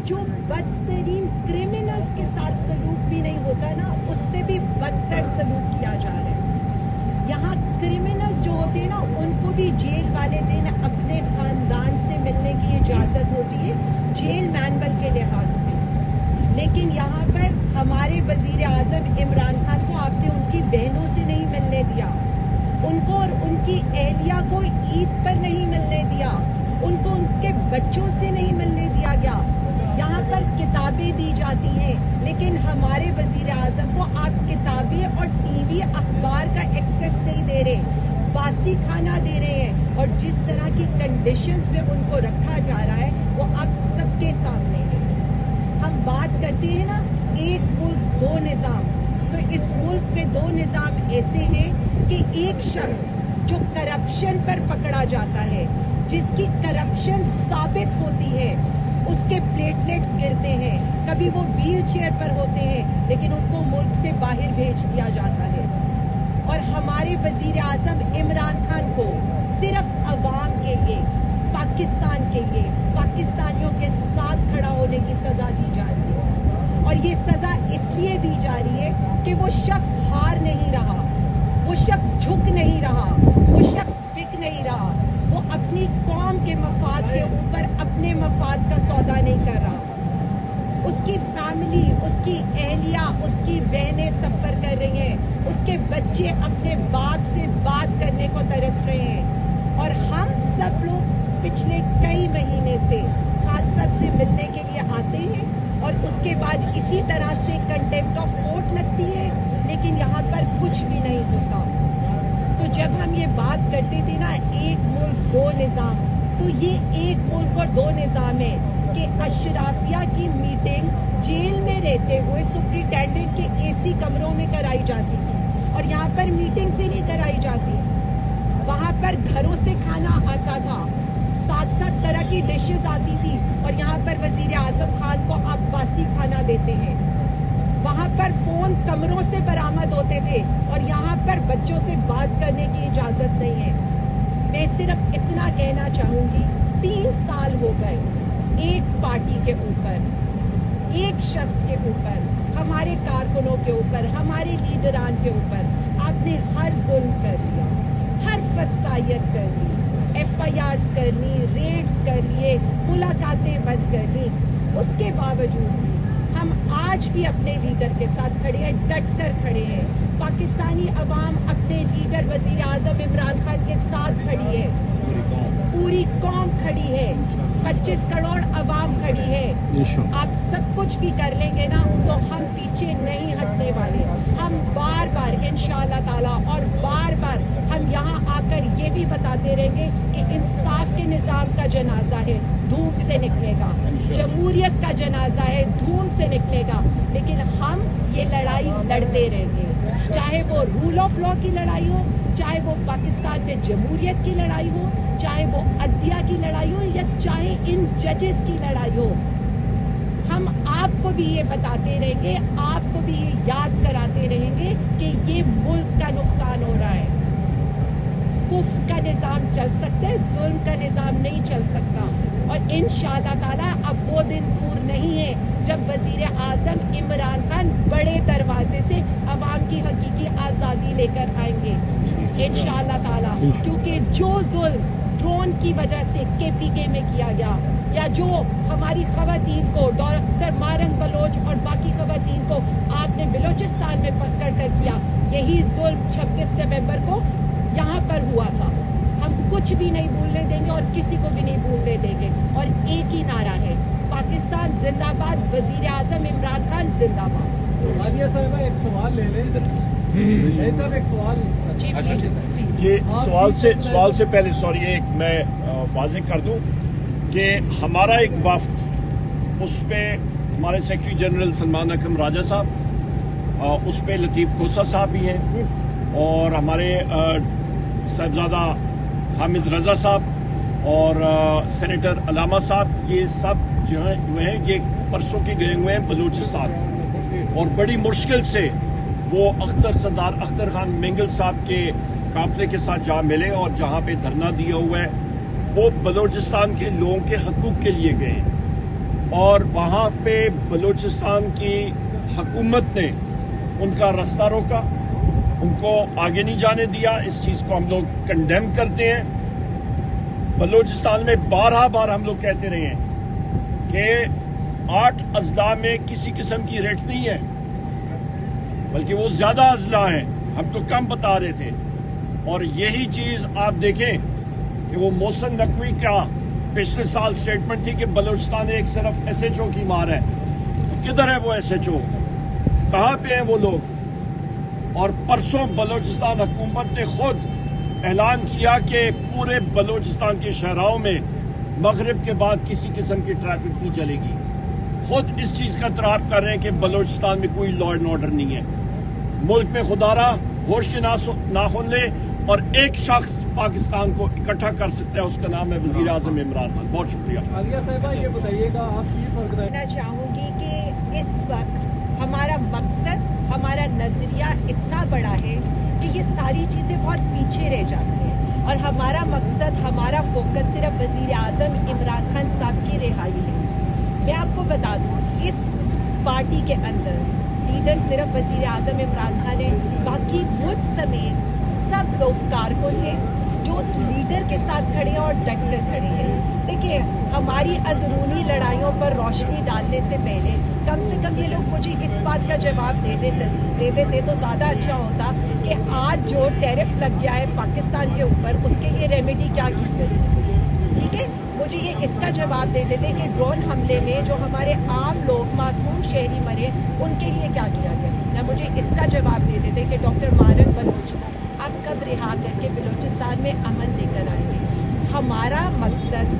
جو بدترین کرمنلز کے ساتھ سلوک بھی نہیں ہوتا نا، اس سے بھی بدتر سلوک کیا جا رہا ہے. یہاں کرمنلز جو ہوتے ہیں نا، ان کو بھی جیل والے دن اپنے خاندان سے ملنے کی اجازت ہوتی ہے جیل مینول کے لحاظ سے. لیکن یہاں پر ہمارے وزیر اعظم عمران خان کو آپ نے ان کی بہنوں سے نہیں ملنے دیا، ان کو اور ان کی اہلیہ کو عید پر نہیں ملنے دیا، ان کو ان کے بچوں سے نہیں ملنے دیا گیا. یہاں پر کتابیں دی جاتی ہیں، لیکن ہمارے وزیر اعظم کو آپ کتابیں اور ٹی وی اخبار کا ایکسیس نہیں دے رہے، باسی کھانا دے رہے ہیں، اور جس طرح کی کنڈیشنز میں ان کو رکھا جا رہا ہے وہ آپ سب کے سامنے ہے. ہم بات کرتے ہیں نا ایک ملک دو نظام، تو اس ملک میں دو نظام ایسے ہیں کہ ایک شخص جو کرپشن پر پکڑا جاتا ہے، جس کی کرپشن ثابت ہوتی ہے، اس کے پلیٹلیٹس گرتے ہیں، کبھی وہ ویل چیئر پر ہوتے ہیں، لیکن ان کو ملک سے باہر بھیج دیا جاتا ہے. اور ہمارے وزیر اعظم عمران خان کو صرف عوام کے لیے، پاکستان کے لیے، پاکستانیوں کے ساتھ کھڑا ہونے کی سزا دی جا رہی ہے. اور یہ سزا اس لیے دی جا رہی ہے کہ وہ شخص ہار نہیں رہا، وہ شخص جھک نہیں رہا، وہ شخص بک نہیں رہا، وہ اپنی قوم کے مفاد کے اوپر اپنے مفاد کا سودا نہیں کر رہا. اس کی فیملی، اس کی اہلیہ، اس کی بہنیں سفر کر رہی ہیں، اس کے بچے اپنے باپ سے بات کرنے کو ترس رہے ہیں. اور ہم سب لوگ پچھلے کئی مہینے سے خان صاحب سے ملنے کے لیے آتے ہیں، اور اس کے بعد اسی طرح سے کنٹیمپٹ آف کورٹ لگتی ہے، لیکن یہاں پر کچھ بھی نہیں ہوتا. تو جب ہم یہ بات کرتے تھے نا ایک ملک دو نظام، تو یہ ایک ملک اور دو نظام ہے کہ اشرافیہ کی میٹنگ جیل میں رہتے ہوئے سپرنٹینڈنٹ کے اے سی کمروں میں کرائی جاتی تھی، اور یہاں پر میٹنگ سے نہیں کرائی جاتی. وہاں پر گھروں سے کھانا آتا تھا، 7 طرح کی ڈشز آتی تھی، اور یہاں پر وزیر اعظم خان کو آپ باسی کھانا دیتے ہیں. وہاں پر فون کمروں سے برآمد ہوتے تھے، اور یہاں پر بچوں سے بات کرنے کی اجازت نہیں ہے. میں صرف اتنا کہنا چاہوں گی، 3 سال ہو گئے ایک پارٹی کے اوپر، ایک شخص کے اوپر، ہمارے کارکنوں کے اوپر، ہمارے لیڈران کے اوپر آپ نے ہر ظلم کر لیا، ہر فسطائیت کر لی، ایف آئی آرز کر لی، ریڈز کر لیے، ملاقاتیں بند کر لی. اس کے باوجود بھی ہم آج بھی اپنے لیڈر کے ساتھ کھڑے ہیں، ڈٹ کر کھڑے ہیں. پاکستانی عوام اپنے لیڈر وزیر اعظم عمران خان کے ساتھ کھڑی ہے، پوری قوم کھڑی ہے، 25 کروڑ عوام کھڑی ہے. آپ سب کچھ بھی کر لیں گے نا تو ہم پیچھے نہیں ہٹنے والے. ہم بار بار انشاءاللہ تعالیٰ اور بار بار ہم یہاں آ کر یہ بھی بتاتے رہیں گے کہ انصاف کے نظام کا جنازہ ہے، دھوم سے نکلے گا، جمہوریت کا جنازہ ہے، دھوم سے نکلے گا. لیکن ہم یہ لڑائی لڑتے رہیں گے، چاہے وہ رول آف لا کی لڑائی ہو، چاہے وہ پاکستان میں جمہوریت کی لڑائی ہو، چاہے وہ عدلیہ کی لڑائی ہو، یا چاہے ان ججز کی لڑائی ہو. ہم آپ کو بھی یہ بتاتے رہیں گے، آپ کو بھی یہ یاد کراتے رہیں گے کہ یہ ملک کا نقصان ہو رہا ہے. کفر کا نظام چل سکتا ہے، ظلم کا نظام نہیں چل سکتا. اور انشاءاللہ تعالیٰ اب وہ دن دور نہیں ہے جب وزیر اعظم عمران خان بڑے دروازے سے عوام کی حقیقی آزادی لے کر آئیں گے انشاءاللہ تعالیٰ. کیونکہ جو ظلم ڈرون کی وجہ سے کے پی کے میں کیا گیا، یا جو ہماری خواتین کو ڈاکٹر مارنگ بلوچ اور باقی خواتین کو آپ نے بلوچستان میں پکڑ کر کیا، یہی ظلم 26 نومبر کو یہاں پر ہوا تھا. ہم کچھ بھی نہیں بھولنے دیں گے اور کسی کو بھی نہیں بھولنے دیں گے. اور ایک ہی نعرہ ہے، پاکستان زندہ باد، وزیر اعظم عمران خان زندہ باد. عالیہ صاحبہ ایک سوال لے لیں. صاحب ایک سوال. یہ سوال سے پہلے سوری ایک میں واضح کر دوں کہ ہمارا ایک وفد، اس پہ ہمارے سیکرٹری جنرل سلمان اکرم راجہ صاحب، اس پہ لطیف کھوسہ صاحب بھی ہیں، اور ہمارے صاحبزادہ حامد رضا صاحب اور سینیٹر علامہ صاحب، یہ سب جو ہیں یہ پرسوں کے گئے ہوئے ہیں بلوچستان، اور بڑی مشکل سے وہ سردار اختر خان مینگل صاحب کے قافلے کے ساتھ جا ملے، اور جہاں پہ دھرنا دیا ہوا ہے وہ بلوچستان کے لوگوں کے حقوق کے لیے گئے ہیں. اور وہاں پہ بلوچستان کی حکومت نے ان کا راستہ روکا, ان کو آگے نہیں جانے دیا. اس چیز کو ہم لوگ کنڈیم کرتے ہیں. بلوچستان میں بار ہم لوگ کہتے رہے ہیں کہ 8 اضلاع میں کسی قسم کی ریٹ نہیں ہے, بلکہ وہ زیادہ اضلاع ہیں. ہم تو کم بتا رہے تھے. اور یہی چیز آپ دیکھیں کہ وہ محسن نقوی کا پچھلے سال سٹیٹمنٹ تھی کہ بلوچستان ایک صرف ایس ایچ او کی مار ہے. کدھر ہے وہ ایس ایچ او؟ کہاں پہ ہیں وہ لوگ؟ اور پرسوں بلوچستان حکومت نے خود اعلان کیا کہ پورے بلوچستان کے شہراؤں میں مغرب کے بعد کسی قسم کی ٹریفک نہیں چلے گی. خود اس چیز کا اعتراف کر رہے ہیں کہ بلوچستان میں کوئی لا اینڈ آرڈر نہیں ہے. ملک میں خدارا ہوش کے ناخن لے اور ایک شخص پاکستان کو اکٹھا کر سکتا ہے, اس کا نام ہے وزیر اعظم عمران خان. بہت شکریہ. عالیہ صاحبہ یہ بتائیے گا آپ چیف آرگنائزر کہنا چاہوں گی کہ اس وقت ہمارا مقصد, ہمارا نظریہ اتنا بڑا ہے کہ یہ ساری چیزیں بہت پیچھے رہ جاتی ہیں, اور ہمارا مقصد, ہمارا فوکس صرف وزیر اعظم عمران خان صاحب کی رہائی ہے. میں آپ کو بتا دوں, اس پارٹی کے اندر لیڈر صرف وزیر اعظم عمران خان ہے, باقی مجھ سمیت سب لوگ کارکن ہیں جو اس لیڈر کے ساتھ کھڑے ہیں اور ڈٹ کر کھڑے ہیں. دیکھیے, ہماری اندرونی لڑائیوں پر روشنی ڈالنے سے پہلے کم سے کم یہ لوگ مجھے اس بات کا جواب دے دیتے تو زیادہ اچھا ہوتا کہ آج جو ٹیرف لگ گیا ہے پاکستان کے اوپر, اس کے لیے ریمیڈی کیا کی گئی. ٹھیک ہے, مجھے یہ اس کا جواب دے دیتے کہ ڈرون حملے میں جو ہمارے عام لوگ, معصوم شہری مرے, ان کے لیے کیا کیا گیا. نہ مجھے اس کا جواب دے دیتے کہ ڈاکٹر مانک بلوچ کو آپ کب رہا کر کے بلوچستان میں امن لے کر آئیں گے. ہمارا مقصد